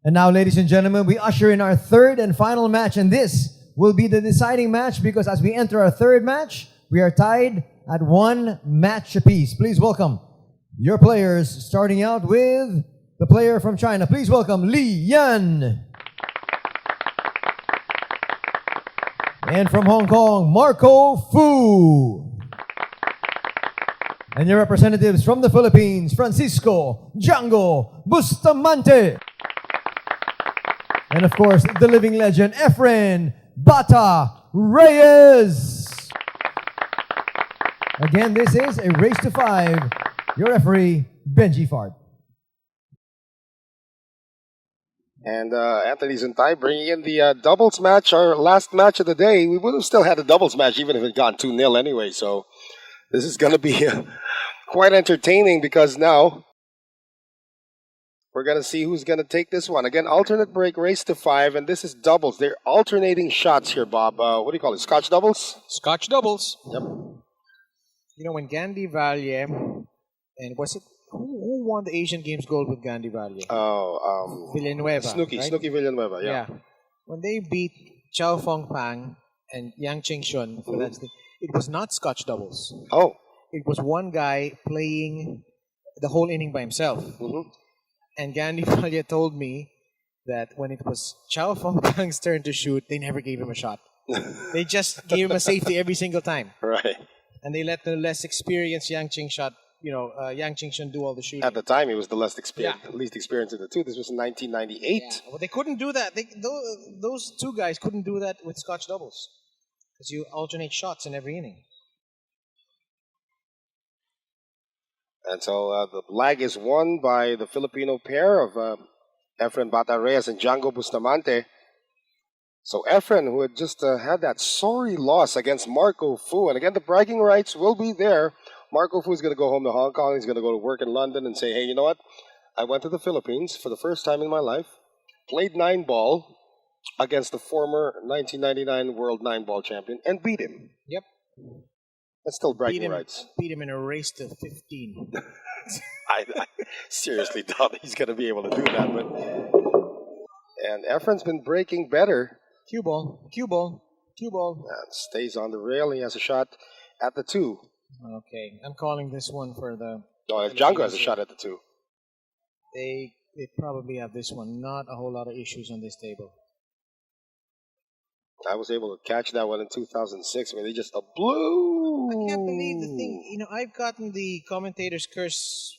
And now, ladies and gentlemen, we usher in our third and final match, and this will be the deciding match because as we enter our third match, we are tied at 1 match apiece. Please welcome your players, starting out with the player from China. Please welcome Li Yan. And from Hong Kong, Marco Fu. And your representatives from the Philippines, Francisco Django Bustamante. And of course, the living legend, Efren Bata Reyes. Again, this is a race to 5. Your referee, Benji Fard. And Anthony Zuntay bringing in the doubles match, our last match of the day. We would have still had a doubles match even if it gone 2-0 anyway. So this is going to be quite entertaining because now we're going to see who's going to take this one. Again, alternate break, race to 5, and this is doubles. They're alternating shots here, Bob. What do you call it? Scotch doubles? Scotch doubles. Yep. You know, when Gandhi Valye, and was it, who won the Asian Games gold with Gandhi Valye? Villanueva. Snooki, right? Snooki Villanueva, yeah. When they beat Chow Fong Pang and Yang Ching Shun, for that thing, it was not Scotch doubles. Oh. It was one guy playing the whole inning by himself. And Gandhi Valye told me that when it was Chow Fong Pang's turn to shoot, they never gave him a shot. They just gave him a safety every single time. Right. And they let the less experienced Yang Ching Yang Ching Shun do all the shooting. At the time, he was the least experienced of the two. This was in 1998. Yeah. Well, they couldn't do that. Those two guys couldn't do that with Scotch doubles because you alternate shots in every inning. And so the lag is won by the Filipino pair of Efren Bata Reyes and Django Bustamante. So Efren, who had just had that sorry loss against Marco Fu, and again, the bragging rights will be there. Marco Fu is going to go home to Hong Kong. He's going to go to work in London and say, hey, you know what? I went to the Philippines for the first time in my life, played 9-ball against the former 1999 world 9-ball champion, and beat him. Yep. That's still bragging rights. Beat him in a race to 15. I seriously doubt he's going to be able to do that. And Efren's been breaking better. Cue ball. And stays on the rail. He has a shot at the 2. Okay, I'm calling this one for the... No, Django has a shot at the 2. They probably have this one. Not a whole lot of issues on this table. I was able to catch that one in 2006 when they just blew. I can't believe the thing. You know, I've gotten the commentator's curse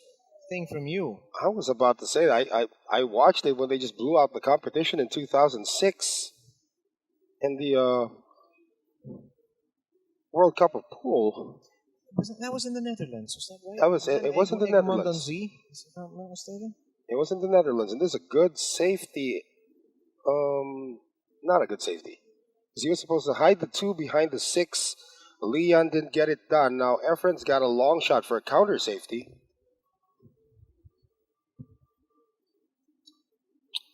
thing from you. I was about to say that. I watched it when they just blew out the competition in 2006 in the World Cup of Pool. That was in the Netherlands, was that right? It was in the Netherlands. Is I'm not mistaken? It was in the Netherlands, and this is a good safety. Not a good safety. Because he was supposed to hide the 2 behind the 6. Leon didn't get it done. Now Efren's got a long shot for a counter safety.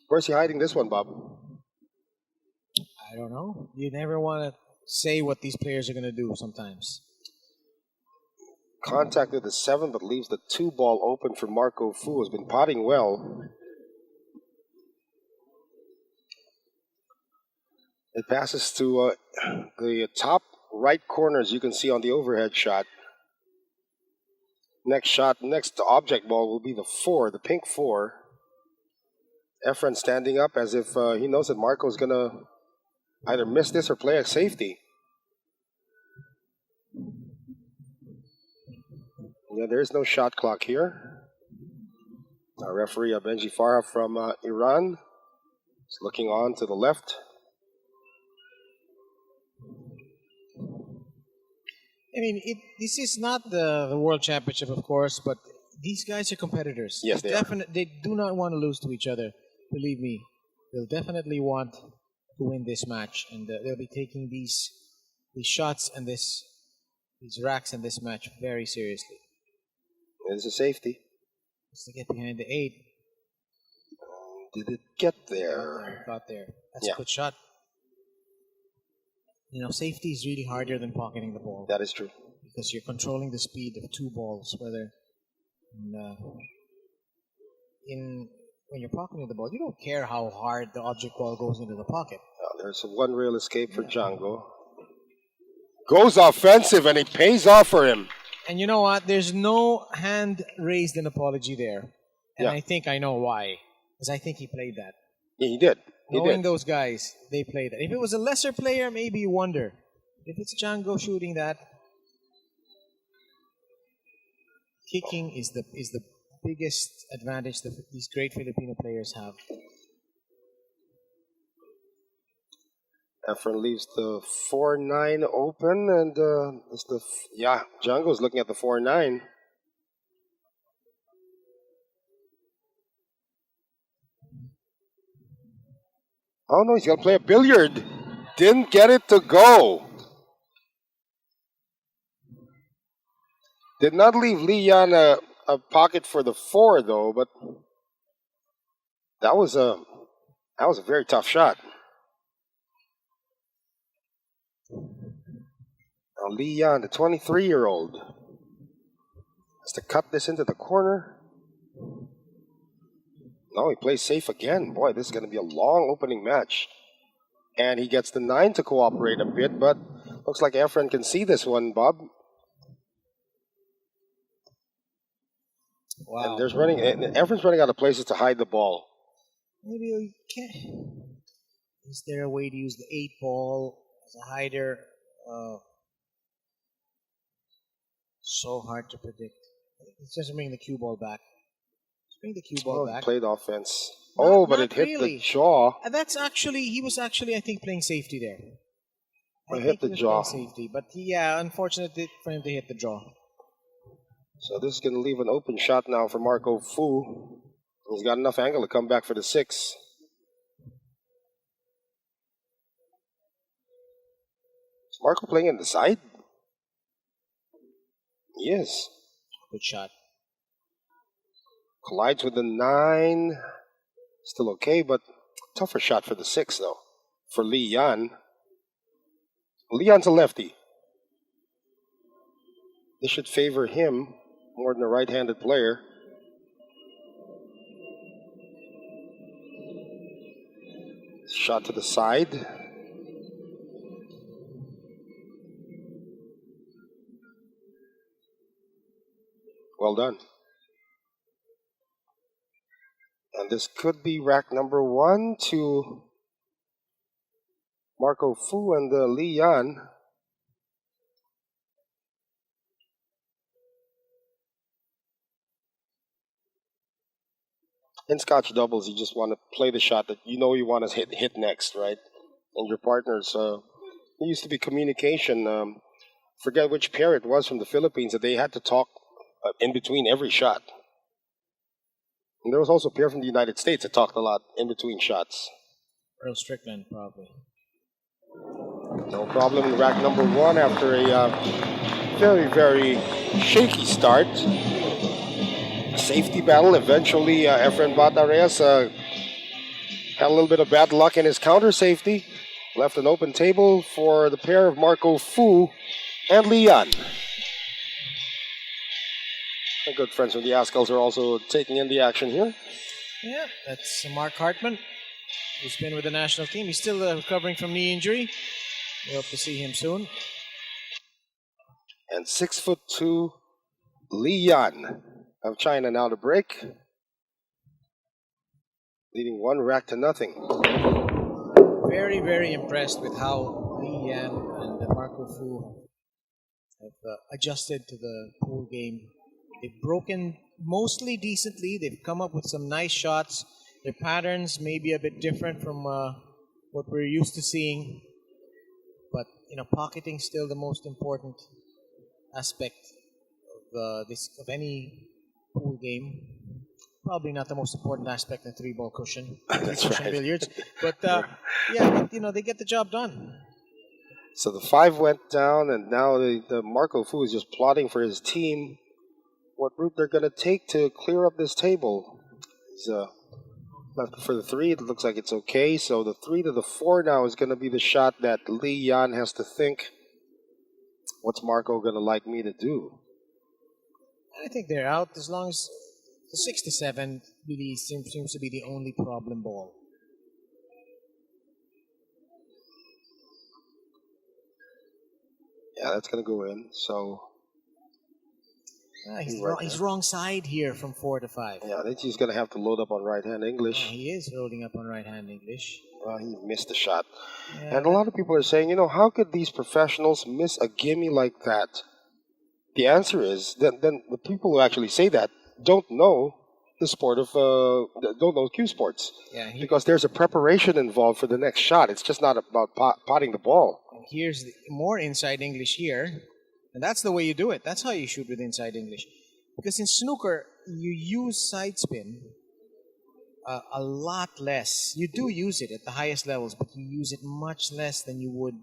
Where's he hiding this one, Bob? I don't know. You never want to say what these players are going to do sometimes. Contact with the 7, but leaves the 2 ball open for Marco Fu, who's been potting well. It passes to the top right corner, as you can see on the overhead shot. Next object ball will be the 4, the pink 4. Efren standing up as if he knows that Marco's going to either miss this or play a safety. Yeah, there is no shot clock here. Our referee, Benji Farah from Iran, is looking on to the left. I mean, this is not the World Championship, of course, but these guys are competitors. Yes, they are. They do not want to lose to each other. Believe me, they'll definitely want to win this match, and they'll be taking these shots and these racks in this match very seriously. There's a safety. Just to get behind the 8. Did it get there? Got there. That's a good shot. You know, safety is really harder than pocketing the ball. That is true. Because you're controlling the speed of 2 balls, whether in when you're pocketing the ball, you don't care how hard the object ball goes into the pocket. There's one real escape for Django. Goes offensive, and it pays off for him. And you know what? There's no hand raised in apology there. And Yeah. I think I know why. Because I think he played that. Yeah, he did. He Knowing did. those guys, they played that. If it was a lesser player, maybe you wonder. If it's Django shooting that, kicking is the biggest advantage that these great Filipino players have. Efren leaves the 4-9 open, and Django's looking at the 4-9. Oh no, he's gonna play a billiard. Didn't get it to go. Did not leave Lee Yan a pocket for the 4 though, but that was a very tough shot. Now Lee Yan, the 23-year-old, has to cut this into the corner. No, he plays safe again. Boy, this is going to be a long opening match. And he gets the 9 to cooperate a bit, but looks like Efren can see this one, Bob. Wow. And Efren's running out of places to hide the ball. Maybe you can't. Is there a way to use the 8 ball as a hider? So hard to predict. It's just bring the cue ball back. Bring the cue ball back. Played offense. Not It hit really. the jaw. He was actually, I think, playing safety there. It hit the jaw. Safety, but unfortunately for him to hit the jaw. So this is going to leave an open shot now for Marco Fu. He's got enough angle to come back for the 6. Is Marco playing in the side? He is. Good shot. Collides with the 9. Still okay, but tougher shot for the 6 though. For Lee Yan. Lee Yan's a lefty. This should favor him more than a right-handed player. Shot to the side. Well done. And this could be rack number 1 to Marco Fu and Lee Yan. In Scotch doubles, you just want to play the shot that you know you want to hit next, right? And your partners, it used to be communication. Forget which pair it was from the Philippines that they had to talk in between every shot. And there was also a pair from the United States that talked a lot in between shots. Earl Strickland, probably. No problem in rack number 1 after a very, very shaky start. Safety battle. Eventually, Efren Bata Reyes had a little bit of bad luck in his counter safety. Left an open table for the pair of Marco Fu and Lee Yan. My good friends from the Ascals are also taking in the action here. Yeah, that's Mark Hartman, who's been with the national team. He's still recovering from knee injury. We hope to see him soon. And 6'2" Lee Yan of China now to break. Leading 1 rack to nothing. Very, very impressed with how Lee Yan and Marco Fu have adjusted to the pool game. They've broken mostly decently. They've come up with some nice shots. Their patterns may be a bit different from what we're used to seeing. But, pocketing still the most important aspect of any pool game. Probably not the most important aspect in 3-ball cushion. That's cushion right. billiards. But, they get the job done. So the 5 went down, and now the Marco Fu is just plotting for his team what route they're going to take to clear up this table. He's left for the 3. It looks like it's okay. So the 3 to the 4 now is going to be the shot that Lee Yan has to think, what's Marco going to like me to do? I think they're out as long as The 6-7 really seems to be the only problem ball. Yeah, that's going to go in. So He's wrong side here from 4 to 5. yeah, I think he's going to have to load up on right-hand English. Yeah, he is loading up on right-hand English. Well, he missed the shot. Yeah, And a lot of people are saying, how could these professionals miss a gimme like that? The answer is, then the people who actually say that don't know the sport of, don't know cue sports. Yeah, because there's a preparation involved for the next shot. It's just not about potting the ball. here's more inside English here. And that's the way you do it. That's how you shoot with inside English. Because in snooker, you use side spin a lot less. You do use it at the highest levels, but you use it much less than you would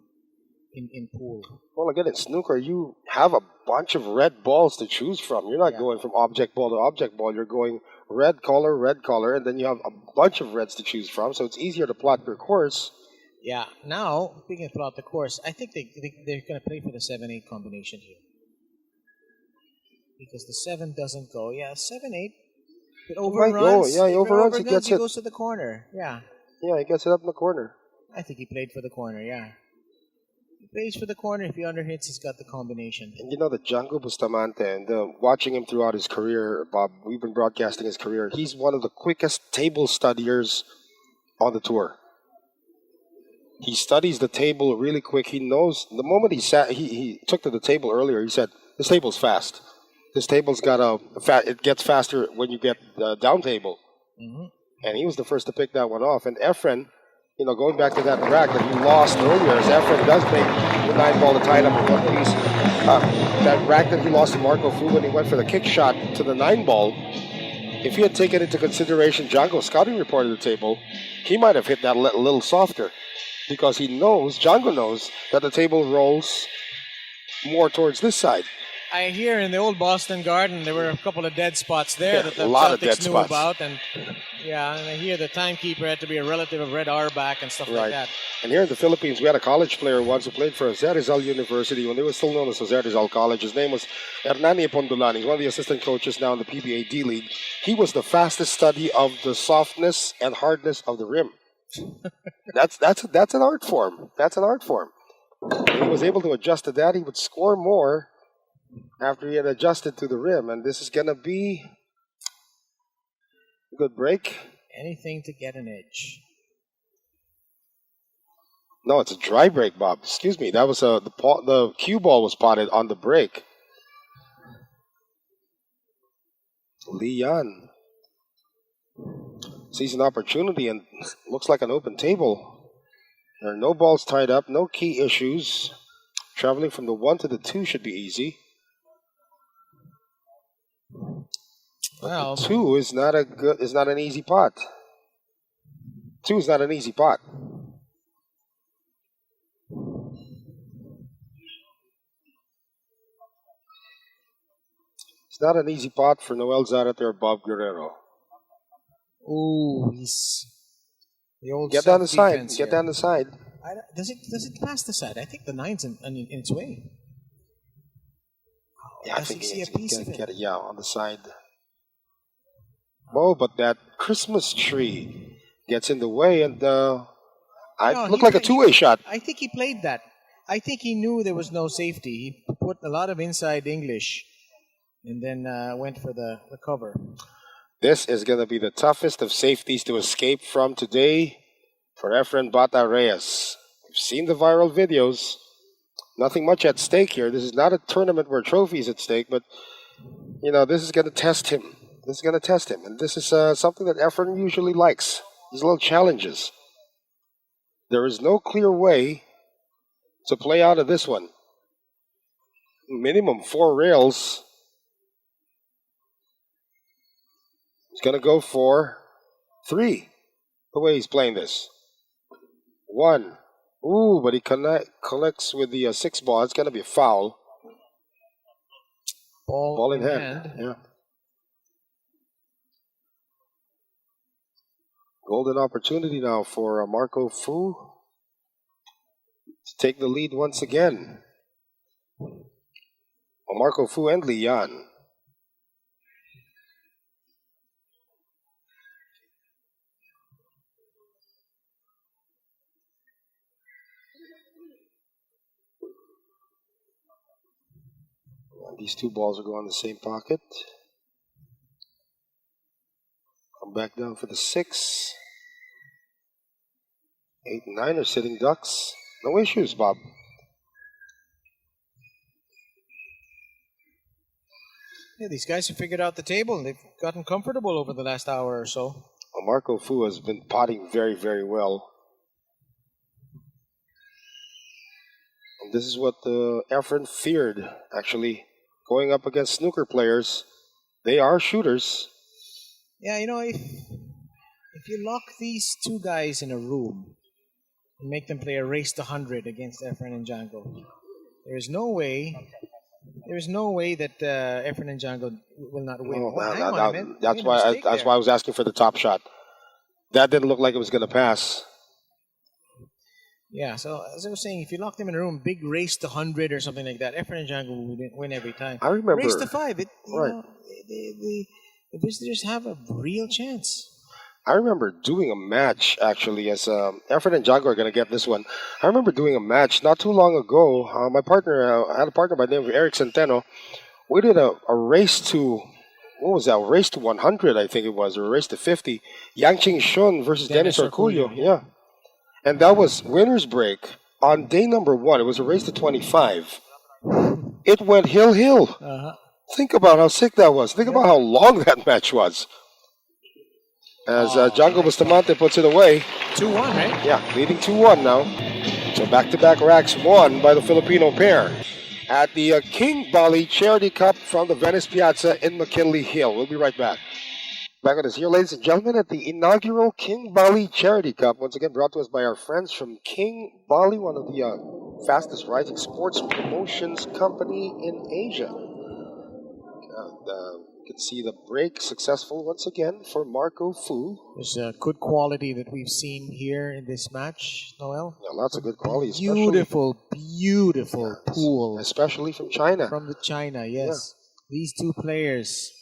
in pool. Well, again, in snooker, you have a bunch of red balls to choose from. You're not going from object ball to object ball. You're going red color, and then you have a bunch of reds to choose from. So it's easier to plot your course. Yeah. Now, speaking of throughout the course, I think they're going to play for the 7-8 combination here. Because the 7 doesn't go. Yeah, 7-8. It overruns. Yeah, he overruns. He gets it. Goes to the corner. Yeah. Yeah, he gets it up in the corner. I think he played for the corner, yeah. He plays for the corner. If he underhits, he's got the combination. And the Django Bustamante, and watching him throughout his career, Bob, we've been broadcasting his career. He's one of the quickest table studiers on the tour. He studies the table really quick. He knows the moment he took to the table earlier. He said, "This table's fast. This table's got it gets faster when you get down table." Mm-hmm. And he was the first to pick that one off. And Efren, going back to that rack that he lost earlier, as Efren does make the 9-ball to tie it up in one piece. That rack that he lost to Marco Fu when he went for the kick shot to the 9-ball. If he had taken into consideration Django's scouting report of the table, he might have hit that a little softer. Because Django knows that the table rolls more towards this side. I hear in the old Boston Garden there were a couple of dead spots there that the Celtics knew about, and I hear the timekeeper had to be a relative of Red Auerbach and stuff like that. And here in the Philippines, we had a college player once who played for Jose Rizal University when they were still known as Jose Rizal College. His name was Hernani Pondolan. He's one of the assistant coaches now in the PBA D League. He was the fastest study of the softness and hardness of the rim. That's an art form. That's an art form. When he was able to adjust to that, he would score more after he had adjusted to the rim. And this is going to be a good break. Anything to get an edge. No, it's a dry break, Bob. Excuse me. That was the cue ball was potted on the break. Lian sees an opportunity and looks like an open table. There are no balls tied up, no key issues. Traveling from the 1 to the 2 should be easy. Well, the 2 is not an easy pot. 2 is not an easy pot. It's not an easy pot for Noel Zarate or Bob Guerrero. Ooh, he's the old. Get down the side. Here. Get down the side. Does it pass the side? I think the 9's in its way. Yeah, I think he's going to get it. Yeah, on the side. Oh, but that Christmas tree gets in the way, and looked like a two-way shot. I think he played that. I think he knew there was no safety. He put a lot of inside English, and then went for the cover. This is going to be the toughest of safeties to escape from today for Efren Bata Reyes. We've seen the viral videos. Nothing much at stake here. This is not a tournament where trophies at stake, but this is going to test him. This is going to test him, and this is something that Efren usually likes. These little challenges. There is no clear way to play out of this one. Minimum 4 rails. He's going to go for 3, the way he's playing this. 1. Ooh, but he collects with the 6 ball. It's going to be a foul. Ball in hand. Yeah. Golden opportunity now for Marco Fu to take the lead once again. Marco Fu and Lian. These two balls are going in the same pocket. Come back down for the 6. 8 and 9 are sitting ducks. No issues, Bob. Yeah, these guys have figured out the table. They've gotten comfortable over the last hour or so. Well, Marco Fu has been potting very, very well. And this is what Efren feared, actually. Going up against snooker players, they are shooters. Yeah, you know, if you lock these two guys in a room and make them play a race to 100 against Efren and Django, there's no way that Efren and Django will not win. Oh, Well, hang on, man. that's Made a mistake why there. I was asking for the top shot. That didn't look like it was going to pass. Yeah, so as I was saying, if you lock them in a room, big race to 100 or something like that, Efren and Django will win every time. I remember. Race to 5, you Right. know, the visitors have a real chance. I remember doing a match, actually, as Efren and Django are going to get this one. I remember doing a match not too long ago. My partner, I had a partner by the name of Eric Centeno. We did a race to, what was that? A race to 100, I think it was, or a race to 50. Yang Ching Shun versus Dennis Arculio. Yeah. And that was winner's break on day number 1. It was a race to 25. It went hill. Uh-huh. Think about how sick that was. Think about how long that match was. As Django Bustamante puts it away. 2-1, right? Yeah, leading 2-1 now. So back-to-back racks won by the Filipino pair at the King Bally Charity Cup from the Venice Piazza in McKinley Hill. We'll be right back. Back with us here, ladies and gentlemen, at the inaugural King Bally Charity Cup. Once again, brought to us by our friends from King Bally, one of the fastest rising sports promotions company in Asia. You can see the break successful once again for Marco Fu. There's a good quality that we've seen here in this match, Noel. Yeah, lots of good quality. Beautiful pool. Especially from China. From the China, yes. Yeah. These two players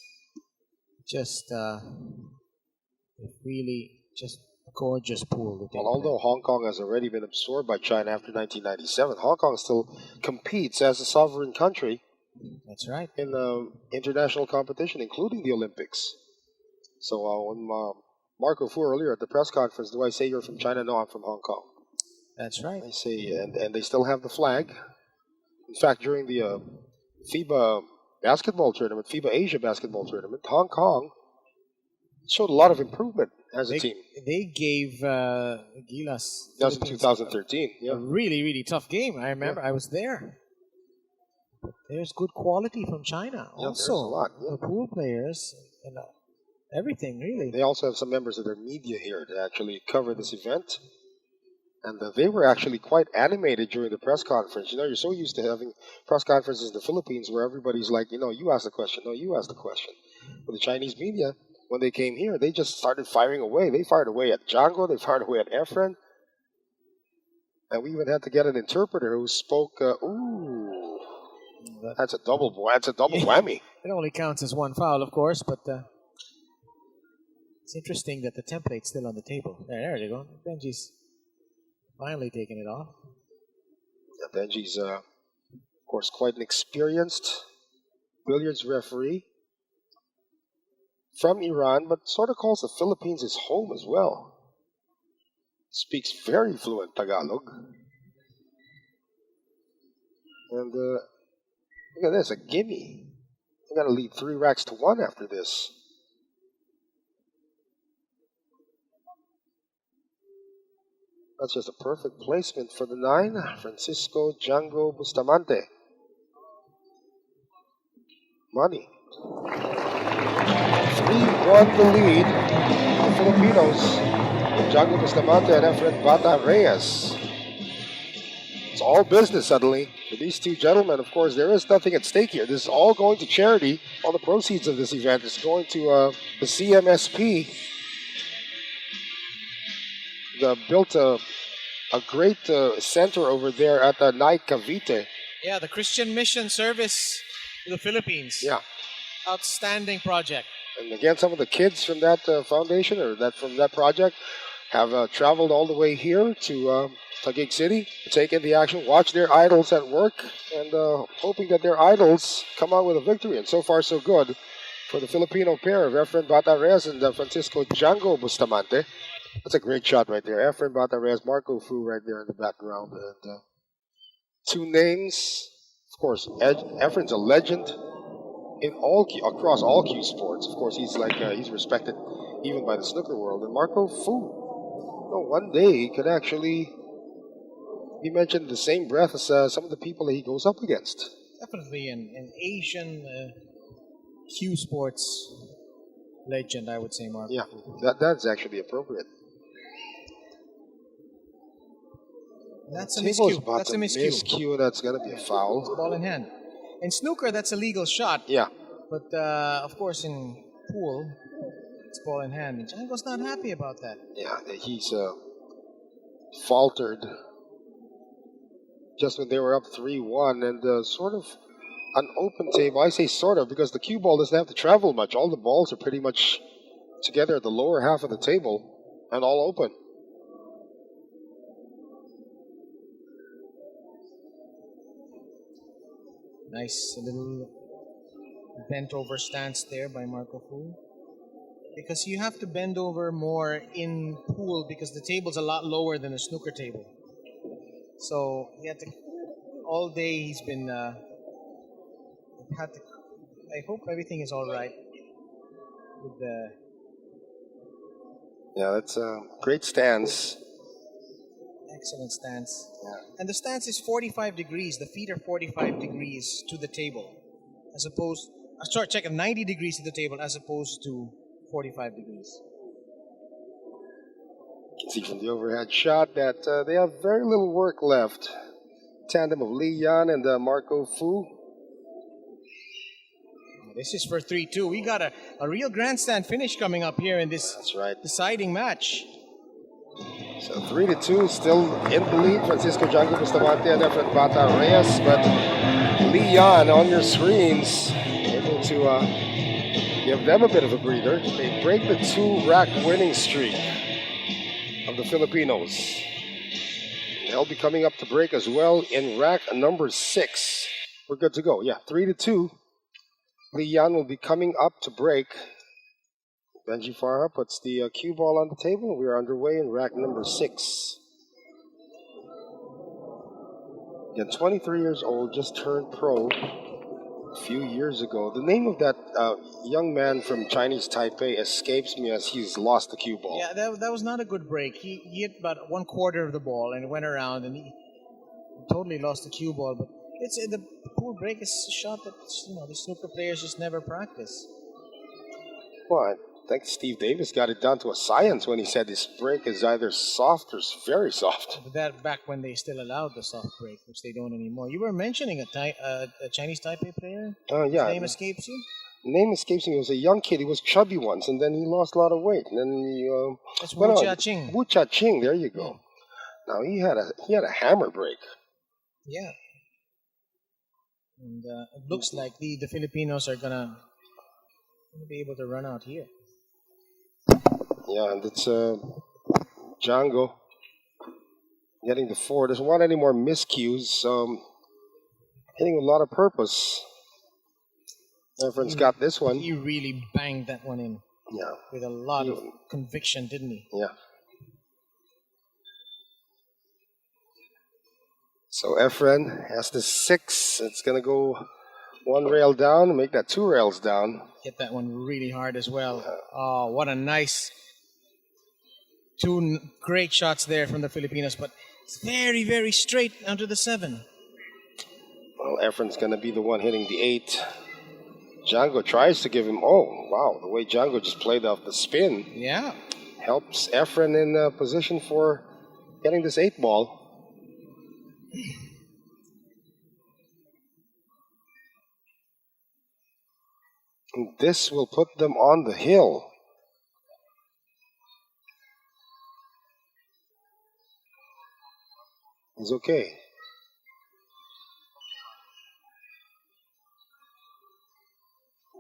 just really just gorgeous pool. Well, although Hong Kong has already been absorbed by China after 1997, Hong Kong still competes as a sovereign country. That's right. In international competition, including the Olympics. So when Marco Fu earlier at the press conference, do I say you're from China? No, I'm from Hong Kong. That's right. I say, and they still have the flag. In fact, during the FIBA basketball tournament, FIBA Asia basketball tournament, Hong Kong showed a lot of improvement as a team. They gave Gilas. That was in 2013. Yeah. A really, really tough game. I remember. I was there. But there's good quality from China. Yeah, also, there's a lot. Yeah. The pool players and everything, really. They also have some members of their media here to actually cover this event. And they were actually quite animated during the press conference. You know, you're so used to having press conferences in the Philippines where everybody's like, you know, you ask the question. No, you ask the question. But the Chinese media, when they came here, they just started firing away. They fired away at Django. They fired away at Efren. And we even had to get an interpreter who spoke, that's a double whammy. It only counts as one foul, of course, but it's interesting that the template's still on the table. There you go. Benji's finally taking it off. Yeah, Benji's, of course, quite an experienced billiards referee from Iran, but sort of calls the Philippines his home as well. Speaks very fluent Tagalog. And look at this, a gimme. They're going to lead 3 racks to 1 after this. That's just a perfect placement for the 9, Francisco Django Bustamante. Money. 3-1 the lead. The Filipinos. Django Bustamante and Efren Bata Reyes. It's all business suddenly for these two gentlemen. Of course, there is nothing at stake here. This is all going to charity. All the proceeds of this event is going to the CMSP. They built a great center over there at the Nai Cavite. Yeah, the Christian Mission Service to the Philippines. Yeah. Outstanding project. And again, some of the kids from that foundation or from that project have traveled all the way here to Taguig City take in the action, watch their idols at work, and hoping that their idols come out with a victory. And so far, so good for the Filipino pair of Efren Reyes and Francisco Django Bustamante. That's a great shot right there. Efren Reyes, Marco Fu right there in the background. And two names, of course, Efren's a legend in across all cue sports. Of course, he's respected even by the snooker world. And Marco Fu, one day he could actually be mentioned in the same breath as some of the people that he goes up against. Definitely an Asian cue sports legend, I would say, Mark. Yeah, that's actually appropriate. That's a miscue. That's a miscue. Miscue, that's going to be a foul. It's ball in hand. In snooker, that's a legal shot. Yeah. But, of course, in pool, it's ball in hand. And Django's not happy about that. Yeah, he's faltered just when they were up 3-1 and sort of an open table. I say sort of because the cue ball doesn't have to travel much. All the balls are pretty much together at the lower half of the table and all open. Nice little bent over stance there by Marco Fu. Because you have to bend over more in pool because the table's a lot lower than a snooker table. So he had to, all day he's been, I hope everything is all right with the... Yeah, that's a great stance. Excellent stance. Yeah. And the stance is 45 degrees. The feet are 45 degrees to the table. As opposed, sorry, check it, 90 degrees to the table as opposed to 45 degrees. You can see from the overhead shot that they have very little work left. Tandem of Li Yan and Marco Fu. This is for 3-2. We got a real grandstand finish coming up here in this deciding match. So 3-2, still in the lead. Francisco Django Bustamante and Efren Reyes, but Li Yan on your screens able to give them a bit of a breather. They break the 2-rack winning streak of the Filipinos. They'll be coming up to break as well in rack number 6. We're good to go. Yeah, 3-2. Li Yan will be coming up to break. Benji Farha puts the cue ball on the table. We are underway in rack number 6. Again, 23 years old, just turned pro a few years ago. The name of that young man from Chinese Taipei escapes me as he's lost the cue ball. Yeah, that was not a good break. He hit about 1/4 of the ball and it went around and he totally lost the cue ball. But it's the pool break is a shot that the snooker players just never practice. Well, I think Steve Davis got it down to a science when he said this break is either soft or very soft. But that back when they still allowed the soft break, which they don't anymore. You were mentioning a Chinese Taipei player? Yeah. His name escapes you? Name escapes me. He was a young kid. He was chubby once, and then he lost a lot of weight. And then he That's Wu Chia-ching. Wu Chia-ching. There you go. Yeah. Now he had a hammer break. Yeah. And it looks like the Filipinos are gonna be able to run out here. Yeah, and it's Django getting the 4. Doesn't want any more miscues. Hitting with a lot of purpose. Efren's got this one. He really banged that one in. Yeah. With a lot of conviction, didn't he? Yeah. So Efren has the 6. It's going to go 1 rail down and make that 2 rails down. Hit that one really hard as well. Oh, what a nice 2 great shots there from the Filipinos, but it's very, very straight onto the 7. Well, Efren's going to be the one hitting the 8. Django tries to give him, oh, wow, the way Django just played off the spin. Yeah. Helps Efren in position for getting this 8 ball. And this will put them on the hill. He's okay.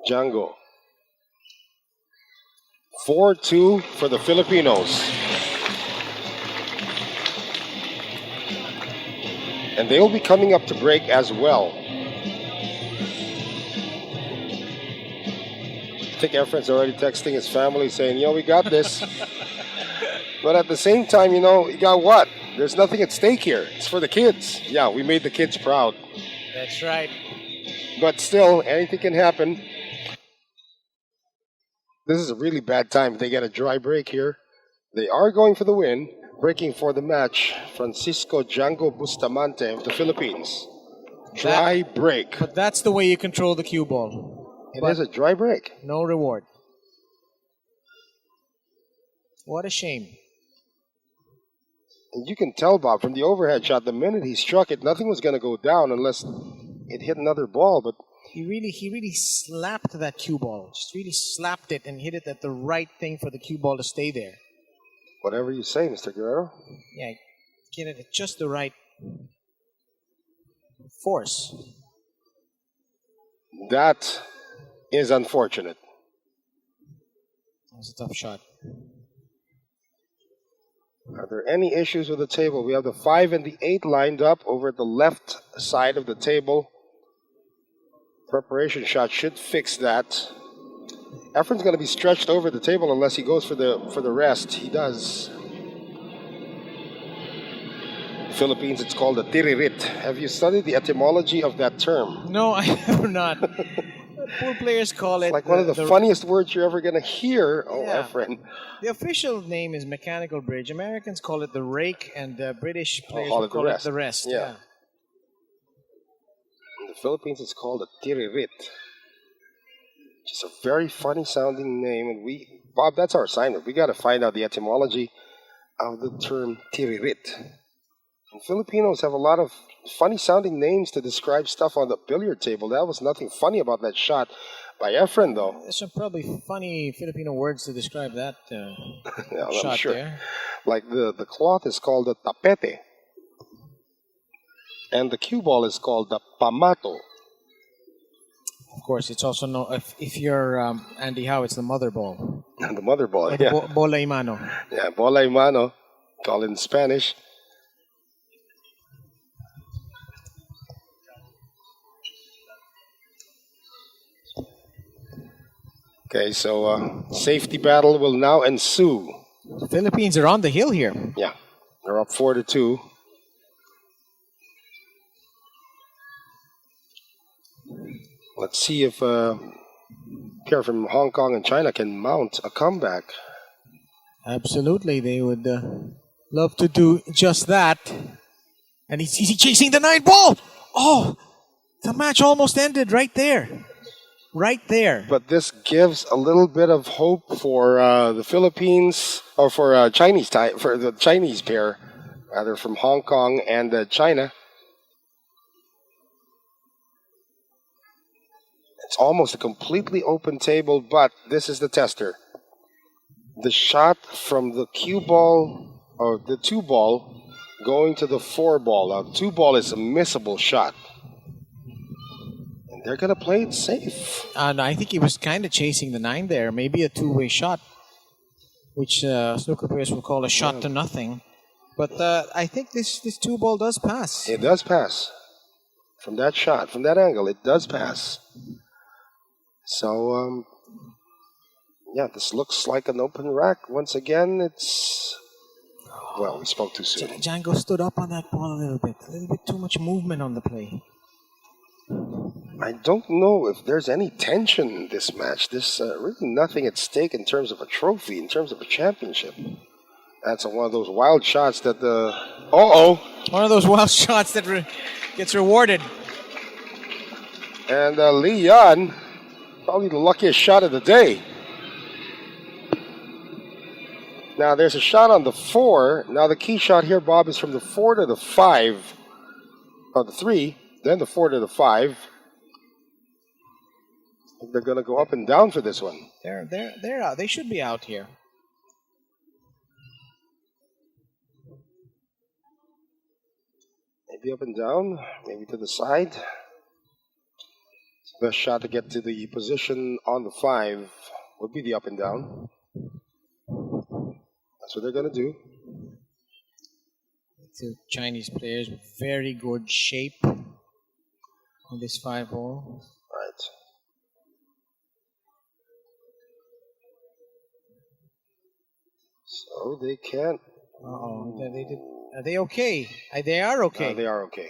Django. 4-2 for the Filipinos. And they will be coming up to break as well. I think Efren's already texting his family saying, we got this. But at the same time, you got what? There's nothing at stake here. It's for the kids. Yeah, we made the kids proud. That's right. But still, anything can happen. This is a really bad time if they get a dry break here. They are going for the win. Breaking for the match, Francisco Django Bustamante of the Philippines. Dry break. But that's the way you control the cue ball. It is a dry break. No reward. What a shame. And you can tell, Bob, from the overhead shot, the minute he struck it, nothing was going to go down unless it hit another ball. But he really slapped that cue ball. Just really slapped it and hit it at the right thing for the cue ball to stay there. Whatever you say, Mr. Guerrero. Yeah, get it at just the right force. That is unfortunate. That was a tough shot. Are there any issues with the table? We have the 5 and the 8 lined up over at the left side of the table. Preparation shot should fix that. Efren's going to be stretched over the table unless he goes for the rest. He does. Philippines, it's called a tiririt. Have you studied the etymology of that term? No, I have not. Pool players call it. It's like one of the funniest words you're ever going to hear. Oh, Yeah. Efren. The official name is mechanical bridge. Americans call it the rake, and British players call it call the it rest. the rest. Yeah. In the Philippines, it's called a tiririt. It's a very funny sounding name. And Bob, that's our assignment. We got to find out the etymology of the term tiririt. And Filipinos have a lot of funny sounding names to describe stuff on the billiard table. That was nothing funny about that shot by Efren, though. There's some probably funny Filipino words to describe that Yeah, shot I'm sure. there. Like the cloth is called the tapete. And the cue ball is called the pamato. Of course, it's also known, if you're Andy Howe, it's the mother ball. The mother ball, Or yeah. the bola y mano. Yeah, bola y mano, called in Spanish. Okay, so safety battle will now ensue. The Philippines are on the hill here. Yeah, they're up 4-2. Let's see if Pierre from Hong Kong and China can mount a comeback. Absolutely, they would love to do just that. And he's chasing the 9 ball. Oh, the match almost ended right there. Right there. But this gives a little bit of hope for the Philippines, or for for the Chinese pair, rather, from Hong Kong and China. It's almost a completely open table, but this is the tester. The shot from the cue ball, or the 2 ball, going to the 4 ball. Now, the 2 ball is a missable shot. And they're going to play it safe. And I think he was kind of chasing the 9 there. Maybe a two-way shot, which snooker players will call a shot to nothing. But I think this 2 ball does pass. It does pass. From that shot, from that angle, it does pass. So, yeah, this looks like an open rack. Once again, it's... Well, we spoke too soon. Django stood up on that ball a little bit too much movement on the play. I don't know if there's any tension in this match. There's really nothing at stake in terms of a trophy, in terms of a championship. That's one of those wild shots that the... One of those wild shots that gets rewarded. And Lee Yan, probably the luckiest shot of the day. Now, there's a shot on the 4. Now, the key shot here, Bob, is from the 4 to the 5. The 3, then the 4 to the 5. I think they're going to go up and down for this one. They're out. They should be out here. Maybe up and down, maybe to the side. Best shot to get to the position on the 5 would be the up and down. That's what they're going to do. Two Chinese players with very good shape on this 5-hole. Right. So they can't. Are they okay? They are okay. They are okay.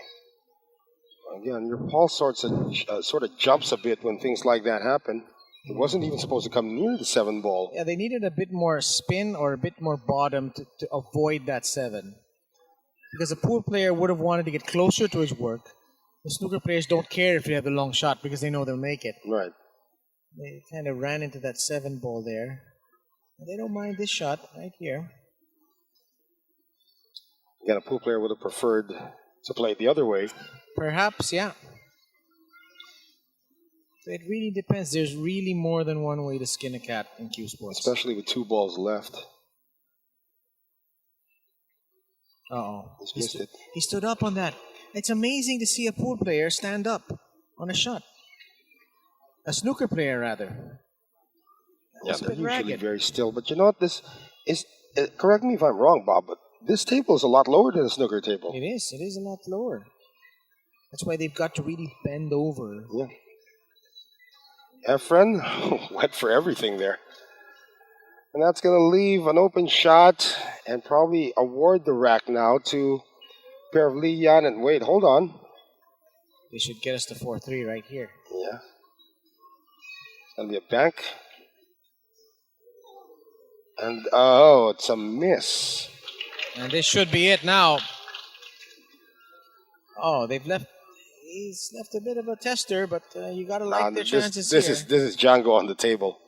Again, your pulse sort of jumps a bit when things like that happen. It wasn't even supposed to come near the 7 ball. Yeah, they needed a bit more spin or a bit more bottom to avoid that 7. Because a pool player would have wanted to get closer to his work. The snooker players don't care if they have a long shot because they know they'll make it. Right. They kind of ran into that 7 ball there. And they don't mind this shot right here. Again, a pool player would have preferred to play it the other way. Perhaps, yeah. It really depends. There's really more than one way to skin a cat in Q Sports. Especially with 2 balls left. He's missed it. He stood up on that. It's amazing to see a pool player stand up on a shot. A snooker player, rather. Yeah, they're usually very still. But you know what? This is, correct me if I'm wrong, Bob, but this table is a lot lower than a snooker table. It is. It is a lot lower. That's why they've got to really bend over. Yeah. Efren went for everything there. And that's going to leave an open shot and probably award the rack now to a pair of Lee Yan. And wait, hold on. They should get us to 4-3 right here. Yeah. It's going to be a bank. And, oh, it's a miss. And this should be it now. Oh, they've left. He's left a bit of a tester, but you got to like their chances here. This is Django on the table.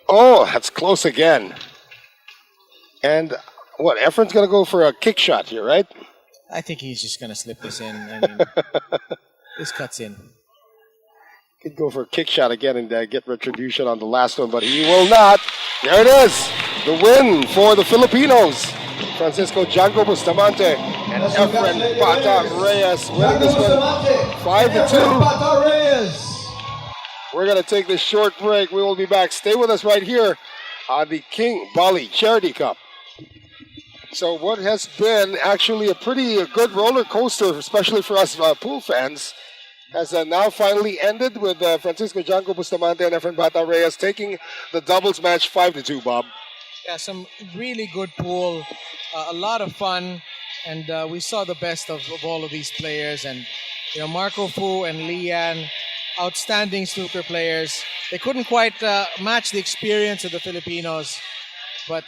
Oh, that's close again. And what? Efren's going to go for a kick shot here, right? I think he's just going to slip this in. I mean, this cuts in. Could go for a kick shot again and get retribution on the last one, but he will not. There it is. The win for the Filipinos. Francisco Django Bustamante and Efren Bata Reyes winning this one 5-2. We're going to take this short break. We will be back. Stay with us right here on the King Bally Charity Cup. So what has been actually a pretty good roller coaster, especially for us pool fans, has now finally ended with Francisco Django Bustamante and Efren Bata Reyes taking the doubles match 5-2, Bob. Yeah, some really good pool, a lot of fun, and we saw the best of all of these players. And you know, Marco Fu and Lian, outstanding snooker players. They couldn't quite match the experience of the Filipinos, but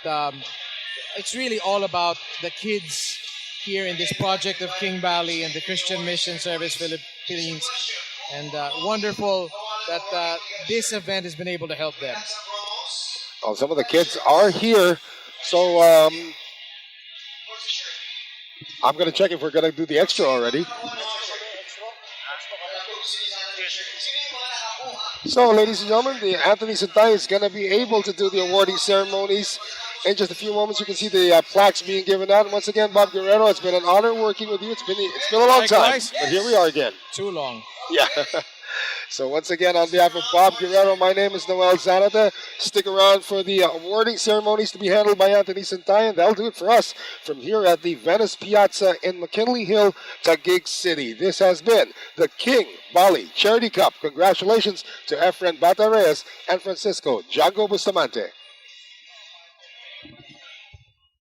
it's really all about the kids here in this project of King Bally and the Christian Mission Service Philippines, and wonderful that this event has been able to help them. Oh, some of the kids are here, so I'm going to check if we're going to do the extra already. So, ladies and gentlemen, the Anthony Santay is going to be able to do the awarding ceremonies. In just a few moments, you can see the plaques being given out. And once again, Bob Guerrero, it's been an honor working with you. It's been a long time, but here we are again. Too long. Yeah. So once again, on behalf of Bob Guerrero, my name is Noel Zanata. Stick around for the awarding ceremonies to be handled by Anthony Santay, and that'll do it for us from here at the Venice Piazza in McKinley Hill, Taguig City. This has been the King Bally Charity Cup. Congratulations to Efren Bata Reyes and Francisco Django Bustamante.